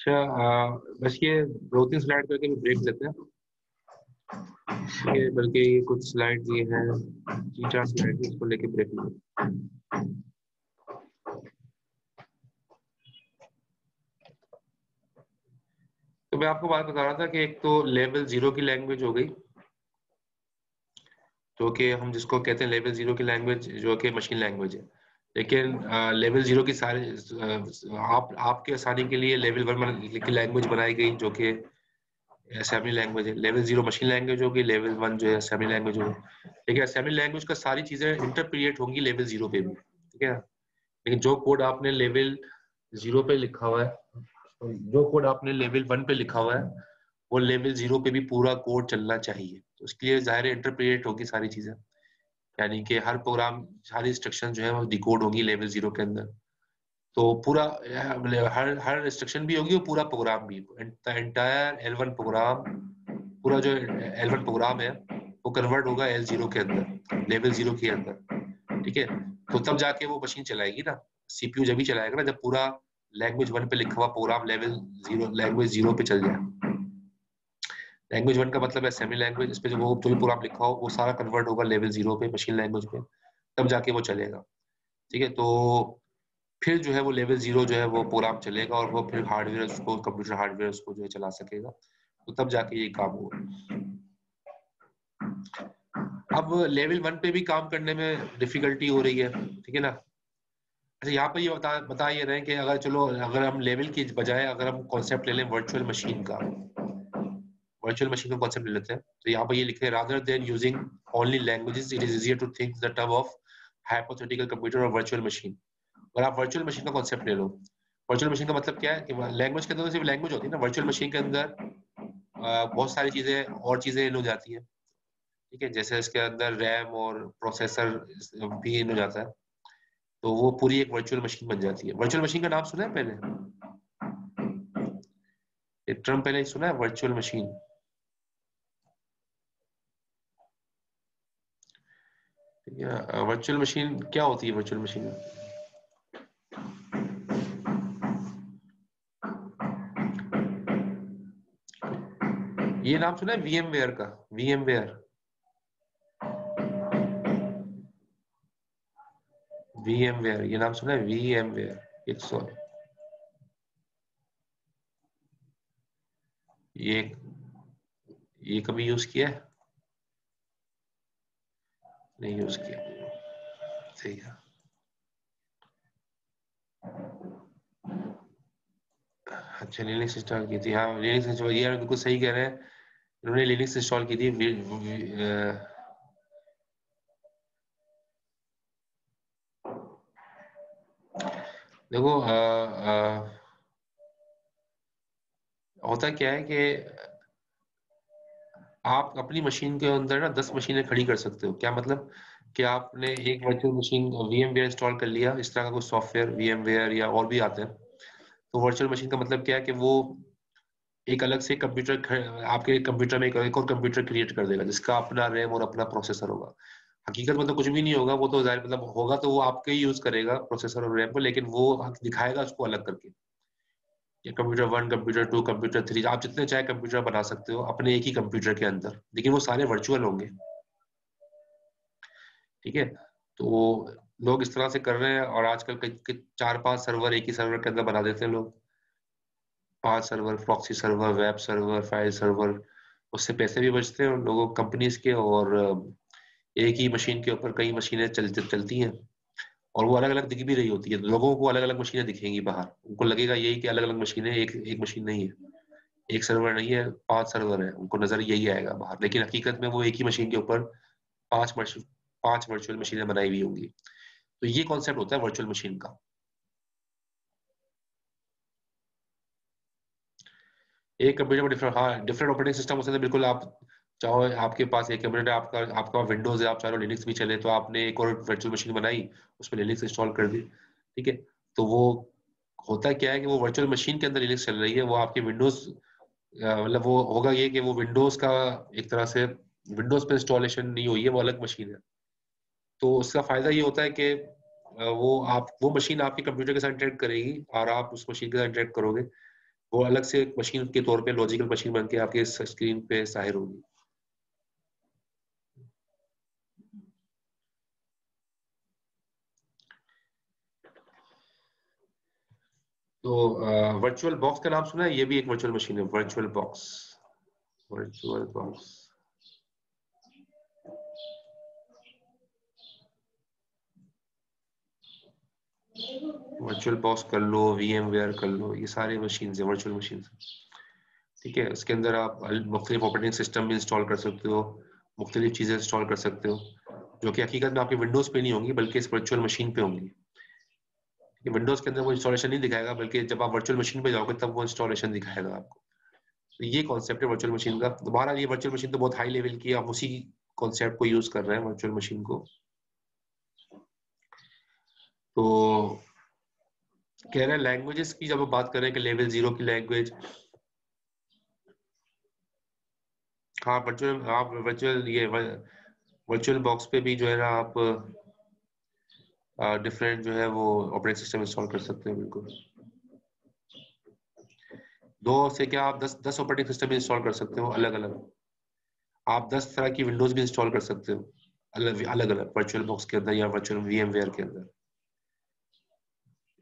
अच्छा, बस ये दो तीन स्लाइड करके ब्रेक लेते हैं। ठीक है, बल्कि ये कुछ स्लाइड ये हैं, 3-4 स्लाइड इसको लेके ब्रेक लेते हैं। तो मैं आपको बात बता रहा था कि एक तो लेवल 0 की लैंग्वेज हो गई, जो कि हम जिसको कहते हैं लेवल 0 की लैंग्वेज, जो कि मशीन लैंग्वेज है। लेकिन लेवल 0 की सारे आपके आसानी के लिए लेवल 1 की लैंग्वेज बनाई गई, जो कि असेंबली लैंग्वेज है। लेवल 0 मशीन लैंग्वेज होगी, लेवल 1 जो है असेंबली लैंग्वेज होगी। लेकिन असेंबली लैंग्वेज का सारी चीजें इंटरप्रिएट होंगी लेवल 0 पे भी, ठीक है। लेकिन जो कोड आपने लेवल 0 पे लिखा हुआ है, जो कोड आपने लेवल 1 पे लिखा हुआ है, वो लेवल 0 पे भी पूरा कोड चलना चाहिए। तो उसके लिए ज़ाहिर इंटरप्रिएट होगी सारी चीजें, यानी कि हर प्रोग्राम, सारी इंस्ट्रक्शन जो है वो डिकोड होगी लेवल 0 के अंदर। तो पूरा हर हर इंस्ट्रक्शन भी होगी और पूरा प्रोग्राम भी, एंटायर L1 प्रोग्राम, पूरा जो L1 प्रोग्राम है वो कन्वर्ट होगा L0 के अंदर, लेवल 0 के अंदर, ठीक है। तो तब जाके वो मशीन चलाएगी ना, सीपीयू जब भी चलाएगा ना, जब पूरा लैंग्वेज 1 पे लिखा हुआ प्रोग्राम लैंग्वेज 0 पे चल जाए। लैंग्वेज 1 का मतलब है सेमी लैंग्वेज, इस पे जो वो जो भी प्रोग्राम लिखा हो वो सारा कन्वर्ट होगा लेवल 0 पे, मशीन लैंग्वेज पे, तब जाके वो चलेगा, ठीक है। तो फिर जो है वो लेवल 0 जो है वो प्रोग्राम चलेगा और वो फिर हार्डवेयर उसको, कंप्यूटर हार्डवेयर उसको जो है चला सकेगा, तो तब जाके ये काम होगा। अब लेवल 1 पे भी काम करने में डिफिकल्टी हो रही है, ठीक है ना। अच्छा, यहाँ पर ये बता ये रहे हैं कि अगर चलो, अगर हम लेवल की बजाय अगर हम कॉन्सेप्ट ले लें वर्चुअल मशीन का, वर्चुअल मशीन का कॉन्सेप्ट ले लेते हैं, तो यहाँ पर ये लिखे rather than using only languages it is easier to think the term of hypothetical computer और वर्चुअल मशीन। अगर आप वर्चुअल मशीन का कॉन्सेप्ट ले लो, वर्चुअल मशीन का मतलब क्या है कि लैंग्वेज के अंदर सिर्फ लैंग्वेज होती है ना, वर्चुअल मशीन के अंदर बहुत सारी चीजें और चीजें इन हो जाती है, ठीक है। जैसे इसके अंदर रैम और प्रोसेसर भी इन हो जाता है, तो वो पूरी एक वर्चुअल मशीन बन जाती है। वर्चुअल मशीन का नाम सुना है पहले, ये टर्म पहले सुना है वर्चुअल मशीन? ठीक है, वर्चुअल मशीन क्या होती है वर्चुअल मशीन? ये नाम सुना है VMware का? VMware, VMware ये नाम सुना है? VMware 100, ये कभी यूज किया है? नहीं यूज किया, सही है। अच्छा, लिनक्स इंस्टॉल की थी, हाँ लिनक्स इंस्टॉल, ये बिल्कुल सही कह रहे हैं, इन्होंने लिनक्स इंस्टॉल की थी। देखो, होता क्या है कि आप अपनी मशीन के अंदर ना 10 मशीनें खड़ी कर सकते हो। क्या मतलब कि आपने एक वर्चुअल मशीन VMware इंस्टॉल कर लिया, इस तरह का कुछ सॉफ्टवेयर VMware या और भी आते हैं। तो वर्चुअल मशीन का मतलब क्या है कि वो एक अलग से कंप्यूटर, आपके कंप्यूटर में एक और कंप्यूटर क्रिएट कर देगा, जिसका अपना रैम और अपना प्रोसेसर होगा। हकीकत में तो कुछ भी नहीं होगा, वो तो जाहिर मतलब होगा तो वो आपके ही यूज करेगा प्रोसेसर और रैम को, लेकिन वो दिखाएगा उसको अलग करके। ये कंप्यूटर 1, कंप्यूटर 2, कंप्यूटर 3, आप जितने चाहे कंप्यूटर बना सकते हो अपने एक ही कंप्यूटर के अंदर, लेकिन वो सारे वर्चुअल होंगे, ठीक है। तो लोग इस तरह से कर रहे हैं, और आजकल 4-5 सर्वर एक ही सर्वर के अंदर बना देते हैं लोग, 5 server, proxy server, web server, file server. उससे पैसे भी बचते हैं उन लोगों कंपनीज के, और एक ही मशीन के ऊपर कई मशीनें चलती हैं, और वो अलग अलग दिख भी रही होती है। लोगों को अलग अलग मशीनें दिखेंगी बाहर, उनको लगेगा यही कि अलग अलग मशीनें, एक मशीन नहीं है, एक सर्वर नहीं है, 5 सर्वर है, उनको नजर यही आएगा बाहर, लेकिन हकीकत में वो एक ही मशीन के ऊपर 5 वर्चुअल मशीनें बनाई हुई होंगी। तो ये कॉन्सेप्ट होता है वर्चुअल मशीन का। एक कंप्यूटर में डिफरेंट, हाँ डिफरेंट ऑपरेटिंग सिस्टम हो सकते हैं, बिल्कुल। आप चाहो, आपके पास एक कंप्यूटर है, आपका आपका विंडोज है, आप चाहो लिनक्स भी चले, तो आपने एक और वर्चुअल मशीन बनाई, उसमें लिनक्स इंस्टॉल कर दी, ठीक है। तो वो होता क्या है कि वो वर्चुअल मशीन के अंदर लिनक्स चल रही है, वो आपके विंडोज, मतलब वो होगा ये कि वो विंडोज का एक तरह से विंडोज पे इंस्टॉलेशन नहीं हुई है, वो अलग मशीन है। तो उसका फायदा ये होता है कि वो मशीन आपके कंप्यूटर के साथ इंटरेक्ट करेगी और आप उस मशीन के साथ इंटरेक्ट करोगे। वो अलग से एक मशीन के तौर पे लॉजिकल मशीन बन के आपके स्क्रीन पे जाहिर होगी। तो वर्चुअल बॉक्स का नाम सुना है? ये भी एक वर्चुअल मशीन है, virtual box. Virtual box virtual box कर लो, VMware कर लो, ये सारे मशीन है वर्चुअल मशीन। ठीक है, इसके अंदर आप मुख्तलिफ ऑपरेटिंग सिस्टम भी इंस्टॉल कर सकते हो, मुख्तलिफ चीजें इंस्टॉल कर सकते हो, जो कि हकीकत में आपके विंडोज पे नहीं होंगी बल्कि इस वर्चुअल मशीन पे होंगी। विंडोज के अंदर वो इंस्टॉलेशन नहीं दिखाएगा, बल्कि जब आप वर्चुअल मशीन पे जाओगे तब वो इंस्टॉलेशन दिखाएगा आपको। तो ये कॉन्सेप्ट है वर्चुअल मशीन का। दोबारा ये वर्चुअल मशीन तो बहुत हाई लेवल की है, आप उसी कॉन्सेप्ट को यूज कर रहे हैं वर्चुअल मशीन को। तो कह रहे हैं लैंग्वेजेस की, जब आप बात कर रहे हैं कि लेवल 0 की लैंग्वेज, हाँ वर्चुअल, आप वर्चुअल ये वर्चुअल बॉक्स पे भी जो है ना आप डिफरेंट जो है वो ऑपरेटिंग सिस्टम इंस्टॉल कर सकते हैं। बिल्कुल, 2 से क्या आप 10 ऑपरेटिंग सिस्टम इंस्टॉल कर सकते हो अलग अलग। आप 10 तरह की विंडोज भी इंस्टॉल कर सकते हो अलग अलग अलग वर्चुअल बॉक्स के अंदर या वर्चुअल VMware के अंदर।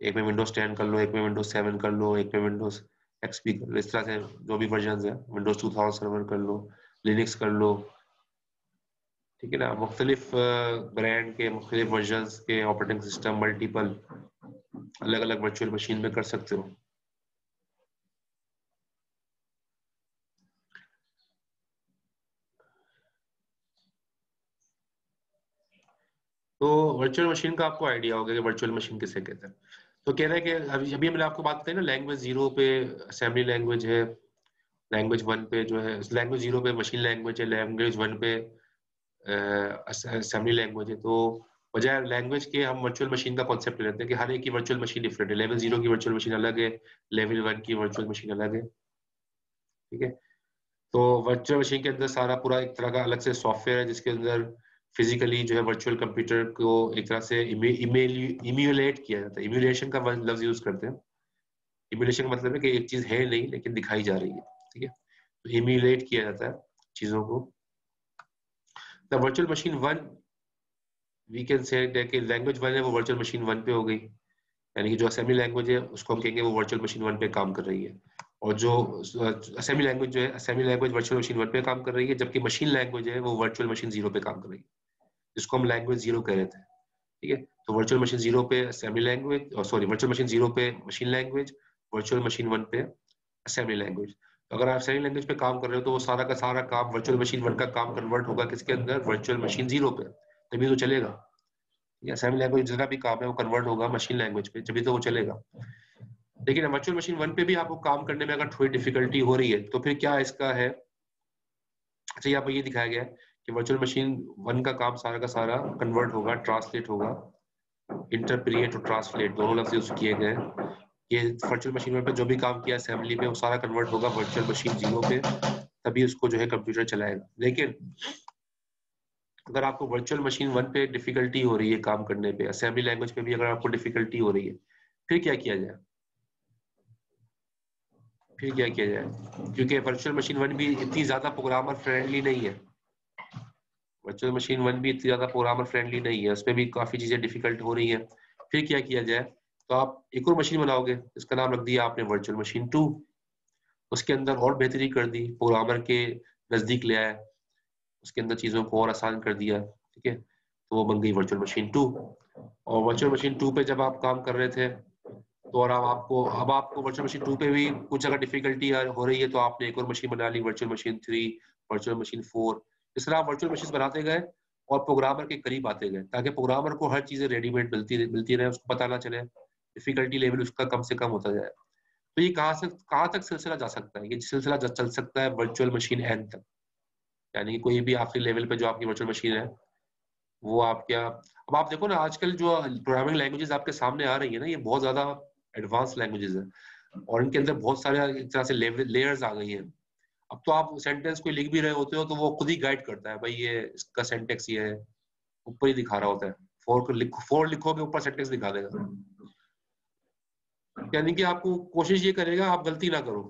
एक में विंडोज 10 कर लो, एक में विंडोज 7 कर लो, एक में विंडोज XP कर लो, इस तरह से जो भी वर्जन है, विंडोज 2000 सर्वर कर लो, लिनक्स कर लो। ठीक है ना, मुख्तलिफ ब्रांड के मुख्तलिफ वर्जन के ऑपरेटिंग सिस्टम मल्टीपल अलग अलग वर्चुअल मशीन में कर सकते हो। तो वर्चुअल मशीन का आपको आइडिया होगा कि वर्चुअल मशीन किसे कहते हैं। तो कह रहे हैं कि अभी अभी मैंने आपको बात बताई ना, लैंग्वेज 0 पे असेंबली लैंग्वेज है, लैंग्वेज 1 पे जो है, लैंग्वेज 0 पे मशीन लैंग्वेज है, लैंग्वेज 1 पे असेंबली लैंग्वेज है। तो बजाय लैंग्वेज के हम वर्चुअल मशीन का कॉन्सेप्ट ले लेते हैं कि हर एक की वर्चुअल मशीन डिफरेंट है। लेवल 0 की वर्चुअल मशीन अलग है, लेवल 1 की वर्चुअल मशीन अलग है। ठीक है, तो वर्चुअल मशीन के अंदर सारा पूरा एक तरह का अलग से सॉफ्टवेयर है, जिसके अंदर फिजिकली जो है वर्चुअल कंप्यूटर को एक तरह से इम्यूलेट किया जाता है। इम्यूलेशन का लफ्ज यूज करते हैं। इम्यूलेशन का मतलब है कि एक चीज है नहीं लेकिन दिखाई जा रही है। ठीक है, तो इम्यूलेट किया जाता है चीजों को। The virtual machine 1, we can say कि लैंग्वेज 1 है वो वर्चुअल मशीन 1 पे हो गई, यानी कि जो असेंबली लैंग्वेज है उसको हम कहेंगे वो वर्चुअल मशीन 1 पे काम कर रही है। और जो असेंबली लैंग्वेज जो है, असेंबली लैंग्वेज वर्चुअल मशीन 1 पे काम कर रही है, जबकि मशीन लैंग्वेज है वो वर्चुअल मशीन 0 पे काम कर रही है, जिसको हम लैंग्वेज 0 कह रहे थे। ठीक है, तो वर्चुअल मशीन 0 पे assembly language, sorry virtual machine 0 पे मशीन लैंग्वेज, वर्चुअल मशीन 1 पे असेंबली लैंग्वेज। तो अगर आप असेंबली लैंग्वेज पे काम कर रहे हो तो वो सारा का सारा काम वर्चुअल मशीन 1 का काम कन्वर्ट होगा किसके अंदर, वर्चुअल मशीन 0 पे, तभी तो चलेगा। या असेंबली लैंग्वेज जितना भी काम है वो कन्वर्ट होगा मशीन लैंग्वेज पे, जभी तो वो चलेगा। लेकिन वर्चुअल मशीन 1 पे भी आपको काम करने में अगर थोड़ी डिफिकल्टी हो रही है तो फिर क्या इसका है। अच्छा, यहाँ पर ये दिखाया गया है कि वर्चुअल मशीन 1 का काम सारा का सारा कन्वर्ट होगा, ट्रांसलेट होगा, इंटरप्रिएट और ट्रांसलेट दोनों लफ्ज यूज किए गए हैं। ये वर्चुअल मशीन पे जो भी काम किया असेंबली में वो सारा कन्वर्ट होगा वर्चुअल मशीन 0 पे, तभी उसको जो है कंप्यूटर चलाएगा। लेकिन अगर आपको वर्चुअल मशीन 1 पे डिफिकल्टी हो रही है काम करने पे, असेंबली लैंग्वेज पे भी अगर आपको डिफिकल्टी हो रही है, फिर क्या किया जाए, फिर क्या किया जाए, क्योंकि वर्चुअल मशीन 1 भी इतनी ज्यादा प्रोग्रामर फ्रेंडली नहीं है। वर्चुअल मशीन 1 भी इतनी ज्यादा प्रोग्रामर फ्रेंडली नहीं है, उसमें भी काफी चीजें डिफिकल्ट हो रही हैं। फिर क्या किया जाए, तो आप एक और मशीन बनाओगे, इसका नाम रख दिया आपने वर्चुअल मशीन 2। उसके अंदर और बेहतरी कर दी, प्रोग्रामर के नजदीक ले आया, उसके अंदर चीजों को और आसान कर दिया। ठीक है, तो वो बन गई वर्चुअल मशीन 2। और वर्चुअल मशीन 2 पे जब आप काम कर रहे थे, तो और अब आपको वर्चुअल मशीन 2 पे भी कुछ अगर डिफिकल्टी हो रही है तो आपने एक और मशीन बना ली, वर्चुअल मशीन 3, वर्चुअल मशीन 4। इस तरह आप वर्चुअल मशीन बनाते गए और प्रोग्रामर के करीब आते गए, ताकि प्रोग्रामर को हर चीजें रेडीमेड मिलती रहे, उसको पता ना चले, डिफिकल्टी लेवल उसका कम से कम होता जाए। तो ये कहाँ तक सिलसिला जा सकता है, ये सिलसिला चल सकता है वर्चुअल मशीन एन तक, यानी कि कोई भी आखिरी लेवल पे जो आपकी वर्चुअल मशीन है वो आप क्या। अब आप देखो ना, आजकल जो प्रोग्रामिंग लैंग्वेजेस आपके सामने आ रही है ना, ये बहुत ज्यादा एडवांस लैंग्वेजेस है और इनके अंदर बहुत सारे एक तरह से लेयर्स आ गई हैं। अब तो आप सेंटेंस कोई लिख भी रहे होते हो तो वो खुद ही गाइड करता है, भाई ये इसका सेंटेक्स ये है, ऊपर ही दिखा रहा होता है। फोर लिखोगे ऊपर सेंटेक्स दिखा देगा। यानी कि आपको कोशिश ये करेगा आप गलती ना करो,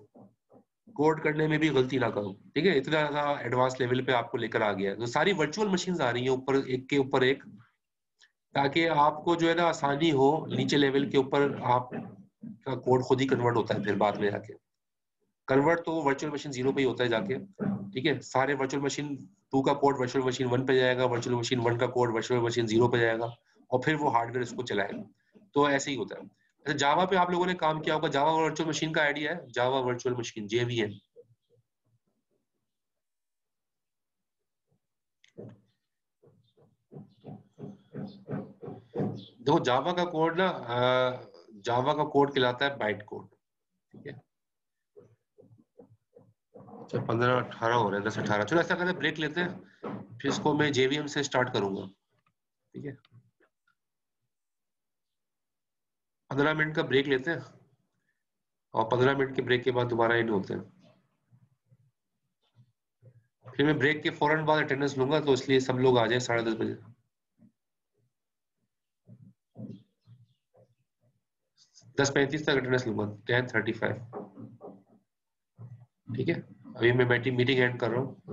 कोड करने में भी गलती ना करो, ठीक है? इतना ज़्यादा एडवांस लेवल पे आपको लेकर आ गया है। तो सारी वर्चुअल मशीन्स आ रही हैं ऊपर एक के ऊपर एक, ताकि आपको जो है ना आसानी हो, नीचे लेवल के ऊपर आप का कोड खुद ही कन्वर्ट होता है फिर बाद में जाके। कन्वर्ट तो वर्चुअल मशीन 0 पे ही होता है जाके, ठीक है? सारे वर्चुअल मशीन 2 का कोड वर्चुअल मशीन 1 पे जाएगा, वर्चुअल मशीन 1 का कोड वर्चुअल मशीन 0 पे जाएगा और फिर वो हार्डवेयर इसको चलाएगा। तो ऐसे ही होता है। अच्छा, जावा पे आप लोगों ने काम किया होगा, जावा वर्चुअल मशीन का आइडिया है? Java virtual machine, JVM. देखो जावा का कोड ना, जावा का कोड कहलाता है बाइट कोड, ठीक है? अच्छा, 15-18 हो रहे हैं, 10-18। चलो ऐसा करते हैं, ब्रेक लेते हैं, फिर इसको मैं जेवीएम से स्टार्ट करूंगा, ठीक है? 15 मिनट का ब्रेक लेते हैं और 15 मिनट के ब्रेक के बाद दोबारा इन होते हैं। फिर मैं ब्रेक के फौरन बाद अटेंडेंस लूंगा, तो इसलिए सब लोग आ जाए 10:30 बजे। 10:35 तक अटेंडेंस लूंगा, 10:35, ठीक है? अभी मैं मीटिंग एंड कर रहा हूँ।